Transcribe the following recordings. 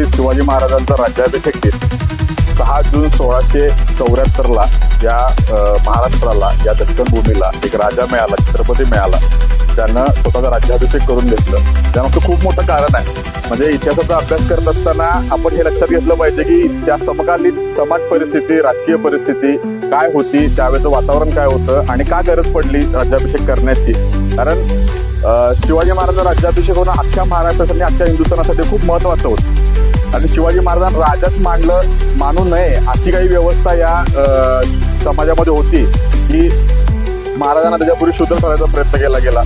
छत्रपती शिवाजी महाराजांचा राज्याभिषेक दिन 6 जून 1674ला या महाराष्ट्राला, या दक्षिण भूमीला एक राजा मिळाला, छत्रपती मिळाला. त्यानं स्वतःचा राज्याभिषेक करून घेतलं. त्यामागचं खूप मोठं कारण आहे. म्हणजे इतिहासाचा अभ्यास करत असताना आपण हे लक्षात घेतलं पाहिजे की त्या समकालीन समाज परिस्थिती, राजकीय परिस्थिती काय होती, त्यावेळेचं वातावरण काय होतं आणि का गरज पडली राज्याभिषेक करण्याची. कारण शिवाजी महाराजांचा राज्याभिषेक होणं अख्ख्या महाराष्ट्रासाठी, अख्ख्या हिंदुस्थानासाठी खूप महत्वाचं होतं. आणि शिवाजी महाराजांना राजाच मानू नये अशी काही व्यवस्था या समाजामध्ये होती की महाराजांना त्याच्यापूर्वी शूद्र ठरवायचा प्रयत्न केला गेला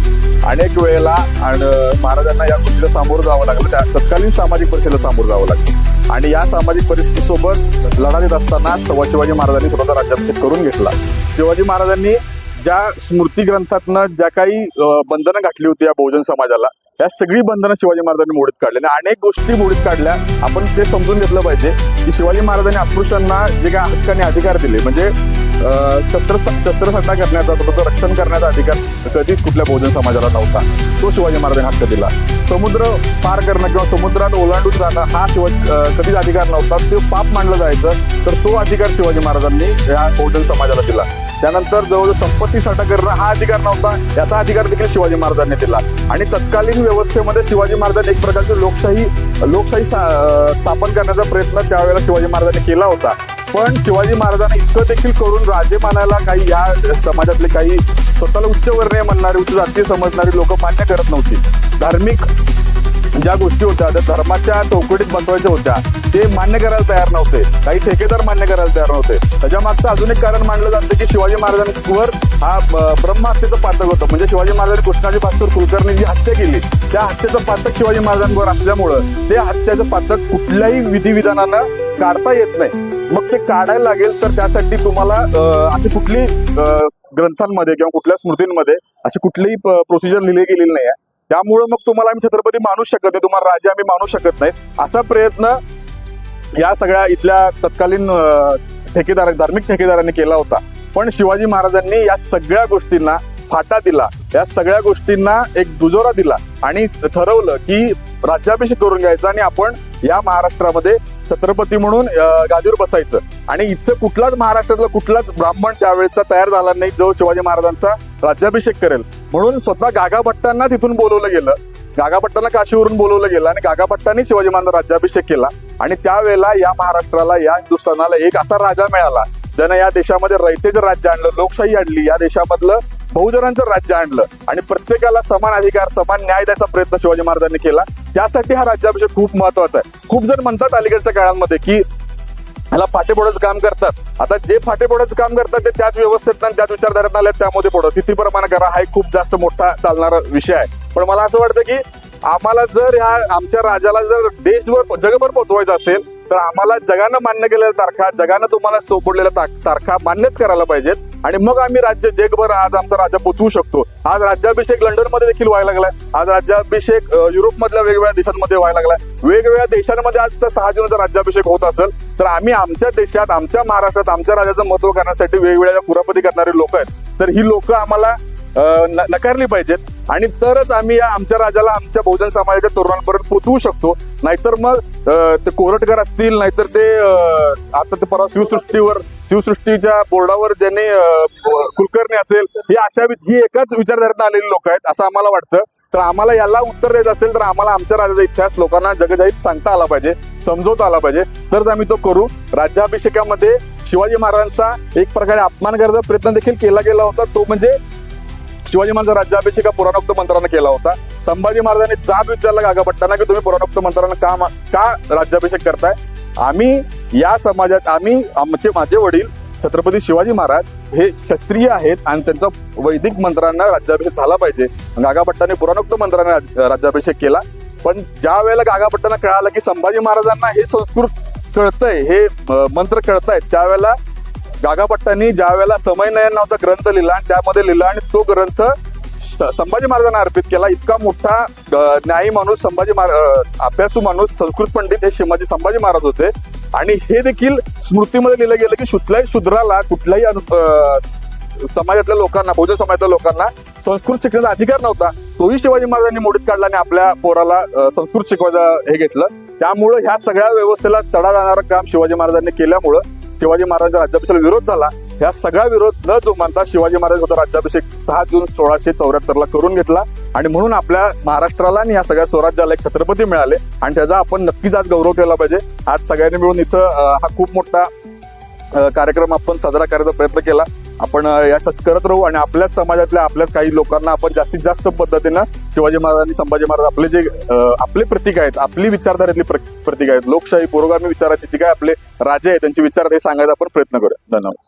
अनेक वेळेला. आणि महाराजांना या गोष्टीला सामोरं जावं लागलं, त्या तत्कालीन सामाजिक परिस्थितीला सामोरं जावं लागलं. आणि या सामाजिक परिस्थितीसोबत लढा देत असताना शिवाजी महाराजांनी स्वतःचा राज्याभिषेक करून घेतला. शिवाजी महाराजांनी ज्या स्मृती ग्रंथातनं ज्या काही बंधनं घातली होती या बहुजन समाजाला, या सगळी बंधनं शिवाजी महाराजांनी मोडीत काढली आणि अनेक गोष्टी मोडीत काढल्या. आपण ते समजून घेतलं पाहिजे की शिवाजी महाराजांनी अस्पृश्यांना जे काही हक्काने अधिकार दिले, म्हणजे शस्त्रसंधा करण्याचा, स्वतःचं रक्षण करण्याचा अधिकार कधीच कुठल्या बहुजन समाजाला नव्हता. तो शिवाजी महाराजांनी हक्क दिला. समुद्र पार करणं किंवा समुद्रात ओलांडून जाणं हा कधीच अधिकार नव्हता. तो पाप मानलं जायचं, तर तो अधिकार शिवाजी महाराजांनी या बहुजन समाजाला दिला. त्यानंतर जवळजवळ संपत्ती साठा करणं हा अधिकार नव्हता, याचा अधिकार देखील शिवाजी महाराजांनी दिला. आणि तत्कालीन व्यवस्थेमध्ये शिवाजी महाराजांनी एक प्रकारची लोकशाही स्थापन करण्याचा प्रयत्न त्यावेळेला शिवाजी महाराजांनी केला होता. पण शिवाजी महाराजांना इतकं देखील करून राजे मानायला काही या समाजातले काही स्वतःला उच्चवर्णीय म्हणणारे, उच्च जातीय समजणारी लोक मान्य करत नव्हती. धार्मिक ज्या गोष्टी होत्या त्या धर्माच्या चौकटीत बसवायच्या होत्या ते मान्य करायला तयार नव्हते. काही ठेकेदार मान्य करायला तयार नव्हते. त्याच्या मागचं अजून एक कारण मानलं जातं की शिवाजी महाराजांवर हा ब्रह्महत्येचं पातक होतं. म्हणजे शिवाजी महाराजांनी कृष्णाजी भास्कर कुलकर्णी जी हत्या केली, त्या हत्येचं पातक शिवाजी महाराजांवर असल्यामुळं ते हत्याचं पातक कुठल्याही विधिविधानानं काढता येत नाही. मग ते काढायला लागेल तर त्यासाठी तुम्हाला अशी कुठली ग्रंथांमध्ये किंवा कुठल्या स्मृतींमध्ये अशी कुठलीही प्रोसिजर लिहिली गेलेली नाही आहे. त्यामुळं मग तुम्हाला आम्ही छत्रपती मानू शकत नाही, तुम्हाला राजे आम्ही मानू शकत नाही, असा प्रयत्न या सगळ्या इथल्या तत्कालीन धार्मिक ठेकेदारांनी केला होता. पण शिवाजी महाराजांनी या सगळ्या गोष्टींना फाटा दिला, या सगळ्या गोष्टींना एक दुजोरा दिला आणि ठरवलं की राज्याभिषेक करून घ्यायचा आणि आपण या महाराष्ट्रामध्ये छत्रपती म्हणून गादीवर बसायचं. आणि इथं कुठलाच महाराष्ट्रातला कुठलाच ब्राह्मण त्यावेळेचा तयार झाला नाही जो शिवाजी महाराजांचा राज्याभिषेक करेल. म्हणून स्वतः गागाभट्टांना तिथून बोलवलं गेलं, गागाभट्टांना काशीवरून बोलवलं गेलं आणि गागाभट्टांनी शिवाजी महाराजांचा राज्याभिषेक केला. आणि त्यावेळेला या महाराष्ट्राला, या हिंदुस्थानाला एक असा राजा मिळाला ज्यानं या देशामध्ये रयतेचं राज्य आणलं, लोकशाही आणली, या देशामधलं बहुजनांचं राज्य आणलं आणि प्रत्येकाला समान अधिकार, समान न्याय द्यायचा प्रयत्न शिवाजी महाराजांनी केला. त्यासाठी हा राज्याभिषेक खूप महत्वाचा आहे. खूप जण म्हणतात अलीकडच्या काळामध्ये की ह्याला फाटेफोडाचं काम करतात. आता जे फाटेफोडाचं काम करतात ते त्याच व्यवस्थेत आणि त्याच विचारधारेत आले त्यामध्ये फोडा किती प्रमाणे करा हा एक खूप जास्त मोठा चालणारा विषय आहे. पण मला असं वाटतं की आम्हाला जर ह्या आमच्या राजाला जर देशभर, जगभर पोहोचवायचं असेल तर आम्हाला जगानं मान्य केलेल्या तारखा, जगानं तुम्हाला सोपडलेल्या तारखा मान्यच करायला पाहिजेत. आणि मग आम्ही राज्य जगभर आज आमचा राजा पोचवू शकतो. आज राज्याभिषेक लंडनमध्ये देखील व्हायला लागलाय, आज राज्याभिषेक युरोपमधल्या वेगवेगळ्या देशांमध्ये व्हायला लागलाय, वेगवेगळ्या देशांमध्ये आजचा 6 जूनचा राज्याभिषेक होत असेल तर आम्ही आमच्या देशात, आमच्या महाराष्ट्रात आमच्या राजाचं महत्व करण्यासाठी वेगवेगळ्या कुरापती करणारी लोक आहेत, तर ही लोक आम्हाला नकारली पाहिजेत. आणि तरच आम्ही या आमच्या राजाला आमच्या बहुजन समाजाच्या तरुणांपर्यंत पोचवू शकतो. नाहीतर मग ते कोरटकर असतील, नाहीतर ते आता ते परवा शिवसृष्टीच्या बोर्डावर ज्यांनी कुलकर्णी असेल, ही एकाच विचारधारेत आलेली लोक आहेत असं आम्हाला वाटतं. तर आम्हाला याला उत्तर द्यायचं असेल तर आम्हाला आमच्या राजाचा इतिहास लोकांना जगजाहीर सांगता आला पाहिजे, समजवता आला पाहिजे, तरच आम्ही तो करू. राज्याभिषेकामध्ये शिवाजी महाराजांचा एक प्रकारे अपमान करण्याचा प्रयत्न देखील केला गेला होता. तो म्हणजे शिवाजी महाराजांचा राज्याभिषेक हा पुराणोक्त मंत्रानं केला होता. संभाजी महाराजांनी जाब विचारला गागाभट्टांना की तुम्ही पुराणोक्त मंत्रानं का राज्याभिषेक करताय. आम्ही या समाजात, माझे वडील छत्रपती शिवाजी महाराज हे क्षत्रिय आहेत आणि त्यांचा वैदिक मंत्रांना राज्याभिषेक झाला पाहिजे. गागाभट्टांनी पुराणोक्त मंत्राने राज्याभिषेक केला. पण ज्या वेळेला गागाभट्टांना कळालं की संभाजी महाराजांना हे संस्कृत कळतंय, हे मंत्र कळतायत, त्यावेळेला गागाभट्टांनी ज्या वेळेला समयनयन नावाचा ग्रंथ लिहिला आणि त्यामध्ये लिहिला आणि तो ग्रंथ संभाजी महाराजांना अर्पित केला. इतका मोठा न्यायी माणूस, अभ्यासू माणूस, संस्कृत पंडित हे संभाजी महाराज होते. आणि हे देखील स्मृतीमध्ये लिहिलं गेलं की कुठल्याही शूद्राला, कुठल्याही समाजातल्या लोकांना, बहुजन समाजातल्या लोकांना संस्कृत शिकण्याचा अधिकार नव्हता. तोही शिवाजी महाराजांनी मोडीत काढला आणि आपल्या पोराला संस्कृत शिकवायचं हे घेतलं. त्यामुळं ह्या सगळ्या व्यवस्थेला तडा जाणारं काम शिवाजी महाराजांनी केल्यामुळं शिवाजी महाराजांच्या राज्याभिषेकाला विरोध झाला. ह्या सगळा विरोध न जुमानता शिवाजी महाराज स्वतः राज्याभिषेक 6 जून 1674 ला करून घेतला आणि म्हणून आपल्या महाराष्ट्राला आणि या सगळ्या स्वराज्याला एक छत्रपती मिळाले आणि त्याचा आपण नक्कीच आज गौरव केला पाहिजे. आज सगळ्यांनी मिळून इथं हा खूप मोठा कार्यक्रम आपण साजरा करायचा प्रयत्न केला. आपण याच करत राहू आणि आपल्याच समाजातल्या आपल्याच काही लोकांना आपण जास्तीत जास्त पद्धतीनं शिवाजी महाराज आणि संभाजी महाराज आपले जे आपले प्रतीक आहेत, आपली विचारधारेतली प्रतीक आहेत, लोकशाही पुरोगामी विचाराचे जे काय आपले राजे आहेत त्यांचे विचार हे सांगायचा आपण प्रयत्न करूया. धन्यवाद.